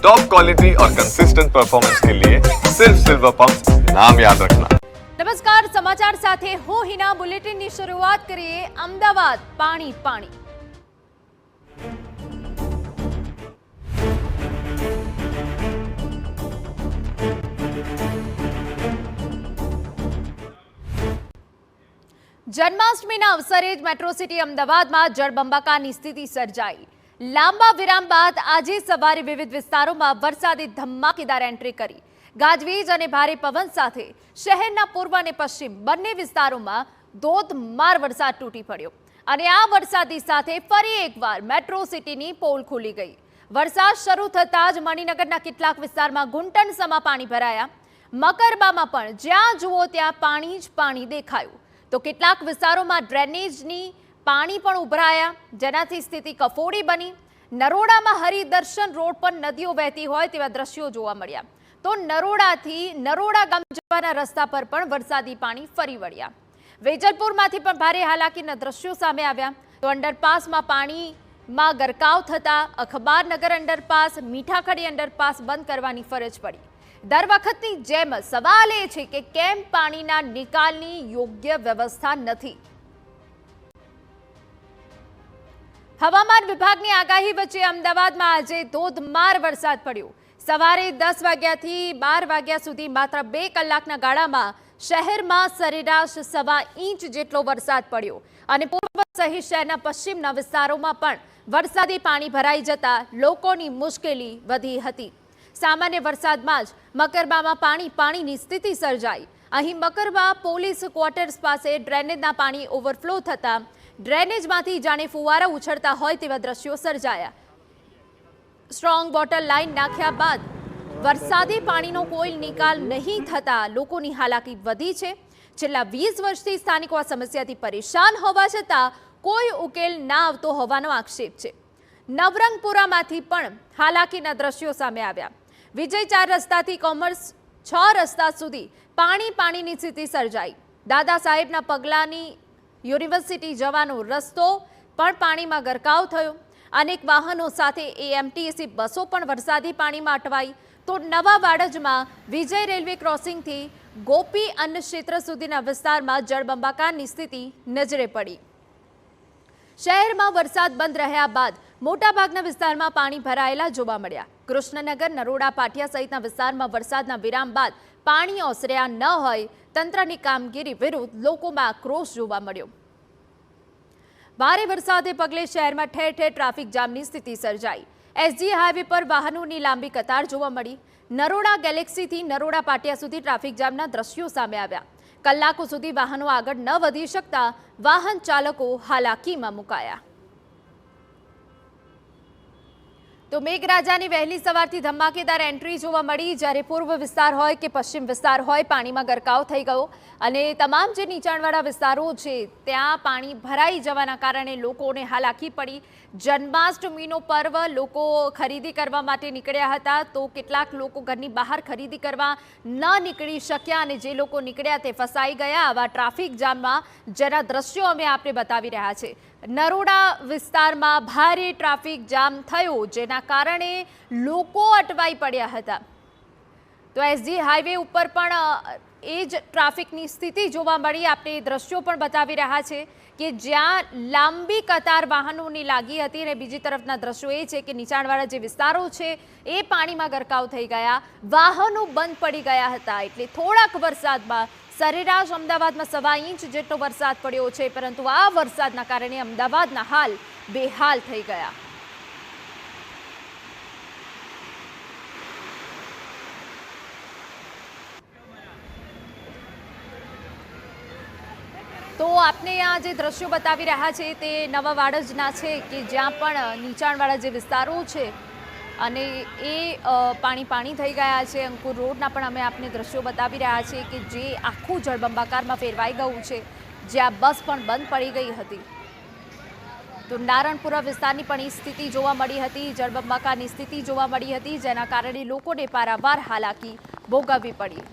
Top quality और consistent performance के लिए सिर्फ सिल्वर पंप नाम याद रखना। નમસ્કાર, સમાચાર સાથે હું હિના। બુલેટિનની શરૂઆત કરીએ અમદાવાદ પાણી પાણી। જન્માષ્ટમીના અવસરે જ મેટ્રો સિટી અમદાવાદમાં જળબંબાકારની સ્થિતિ સર્જાઈ। લાંબા વિરામ બાદ આજે સવારે વિવિધ વિસ્તારોમાં વરસાદે ધમાકેદાર એન્ટ્રી કરી। ગાજવીજ અને ભારે પવન સાથે શહેરના પૂર્વ અને પશ્ચિમ બંને વિસ્તારોમાં ધોધમાર વરસાદ તૂટી પડ્યો અને આ વરસાદની સાથે ફરી એકવાર મેટ્રો સિટીની પોલ ખુલી ગઈ। વરસાદ શરૂ થતાં જ મણિનગરના કેટલાક વિસ્તારમાં ઘૂંટણસમા પાણી ભરાયા। મકરબામાં પણ જ્યાં જુઓ ત્યાં પાણી જ પાણી દેખાયું તો કેટલાક વિસ્તારોમાં ડ્રેનેજની પાણી પણ ઉભરાયા, જેનાથી સ્થિતિ કફોડી બની। નરોડામાં હરિદર્શન રોડ પર નદીઓ વહેતી હોય તેવા દ્રશ્યો જોવા મળ્યા તો નરોડાથી નરોડા ગામ જવાના રસ્તા પર પણ વરસાદી પાણી ફરી વળ્યા। વેજલપુરમાંથી પણ ભારે હાલાકીના દ્રશ્યો સામે આવ્યા તો અંડરપાસમાં પાણીમાં ગરકાવ થતા અખબારનગર અંડરપાસ, મીઠાખડી અંડરપાસ બંધ કરવાની ફરજ પડી। દર વખતની જેમ સવાલ એ છે કે કેમ પાણીના નિકાલની યોગ્ય વ્યવસ્થા નથી। હવામાન વિભાગની આગાહી વચ્ચે અમદાવાદમાં આજે ધોધમાર વરસાદ પડ્યો। સવારે 10 વાગ્યાથી 12 વાગ્યા સુધી માત્ર 2 કલાકના ગાળામાં શહેરમાં સરેરાશ 1.25 ઇંચ જેટલો વરસાદ પડ્યો અને પૂર્વ સહિત શહેરના પશ્ચિમના વિસ્તારોમાં પણ વરસાદી પાણી ભરાઈ જતા લોકોની મુશ્કેલી વધી હતી। સામાન્ય વરસાદમાં જ મકરબામાં પાણીની સ્થિતિ સર્જાઈ। અહીં મકરબા પોલીસ ક્વાર્ટર્સ પાસે ડ્રેનેજના પાણી ઓવરફ્લો થતા ડ્રેનેજમાંથી જાણે ફુવારા ઉછળતા હોય તેવા દ્રશ્યો સર્જાયા। સ્ટ્રોંગ વોટર લાઇન નાખ્યા બાદ વરસાદી પાણીનો કોઈ નિકાલ નહીં થતા લોકોની હાલાકી વધી છે। છેલ્લા 20 વર્ષથી સ્થાનિકો આ સમસ્યાથી પરેશાન હોવા છતાં કોઈ ઉકેલ ના આવતો હોવાનો આક્ષેપ છે। નવરંગપુરામાંથી પણ હાલાકીના દ્રશ્યો સામે આવ્યા। વિજય 4 રસ્તાથી કોમર્સ 6 રસ્તા સુધી પાણીની સ્થિતિ સર્જાઈ। દાદા સાહેબના પગલાની યુનિવર્સિટી જવાનો રસ્તો પણ પાણીમાં ગરકાવ થયો। અનેક વાહનો સાથે એએમટીસી બસો પણ વરસાદી પાણીમાં અટવાઈ તો નવા વાડજમાં વિજય રેલવે ક્રોસિંગથી ગોપી અન્ન ક્ષેત્ર સુધીના વિસ્તારમાં જળબંબાકારની સ્થિતિ નજરે પડી। શહેરમાં વરસાદ બંધ રહ્યા બાદ મોટાભાગના વિસ્તારમાં પાણી ભરાયેલા જોવા મળ્યા। કૃષ્ણનગર, નરોડા, પાટિયા સહિતના વિસ્તારમાં વરસાદના વિરામ બાદ પાણી ઓસર્યા ન હોય તંત્રની કામગીરી વિરુદ્ધ લોકોમાં આક્રોશ જોવા મળ્યો। ભારે વરસાદે પગલે શહેરમાં ઠેર ઠેર ટ્રાફિક જામની સ્થિતિ સર્જાઈ। એસજી હાઈવે પર વાહનોની લાંબી કતાર જોવા મળી। નરોડા ગેલેક્સીથી નરોડા પાટિયા સુધી ટ્રાફિક જામના દ્રશ્યો સામે આવ્યા। કલાકો સુધી વાહનો આગળ ન વધી શકતા વાહન ચાલકો હાલાકીમાં મુકાયા। તો મેઘરાજાની વહેલી સવારથી ધમાકેદાર એન્ટ્રી જોવા મળી। જ્યારે પૂર્વ વિસ્તાર હોય કે પશ્ચિમ વિસ્તાર હોય પાણીમાં ગરકાવ થઈ ગયો અને તમામ જે નીચાણવાળા વિસ્તારો છે ત્યાં પાણી ભરાઈ જવાના કારણે લોકોને હાલાકી પડી। જન્માષ્ટમીનો પર્વ, લોકો ખરીદી કરવા માટે નીકળ્યા હતા તો કેટલાક લોકો ઘરની બહાર ખરીદી કરવા ન નીકળી શક્યા અને જે લોકો નીકળ્યા તે ફસાઈ ગયા આવા ટ્રાફિક જામમાં, જેના દ્રશ્યો અમે આપને બતાવી રહ્યા છે। નરોડા વિસ્તારમાં ભારે ટ્રાફિક જામ થયો જેના કારણે લોકો અટવાઈ પડ્યા હતા। તો એસજી હાઈવે ઉપર પણ એ જ ટ્રાફિકની સ્થિતિ જોવા મળી। આપણે એ દ્રશ્યો પણ બતાવી રહ્યા છે કે જ્યાં લાંબી કતાર વાહનોની લાગી હતી અને બીજી તરફના દ્રશ્યો એ છે કે નીચાણવાળા જે વિસ્તારો છે એ પાણીમાં ગરકાવ થઈ ગયા, વાહનો બંધ પડી ગયા હતા। એટલે થોડાક વરસાદમાં સરેરાશ અમદાવાદમાં 1.25 ઇંચ જેટલો વરસાદ પડ્યો છે, પરંતુ આ વરસાદના કારણે અમદાવાદના હાલ બેહાલ થઈ ગયા। તો આપને આ જે દ્રશ્યો બતાવી રહ્યા છે તે નવા વાડજના છે કે જ્યાં પણ નીચાણવાળા જે વિસ્તારો છે અને એ પાણી થઈ ગયા છે। અંકુર રોડના પણ અમે આપને દ્રશ્યો બતાવી રહ્યા છીએ કે જે આખું જળબંબાકારમાં ફેરવાઈ ગયું છે, જ્યાં બસ પણ બંધ પડી ગઈ હતી। તો નારણપુરા વિસ્તારની પણ એ સ્થિતિ જોવા મળી હતી, જળબંબાકારની સ્થિતિ જોવા મળી હતી, જેના કારણે લોકોને પારાવાર હાલાકી ભોગવવી પડી।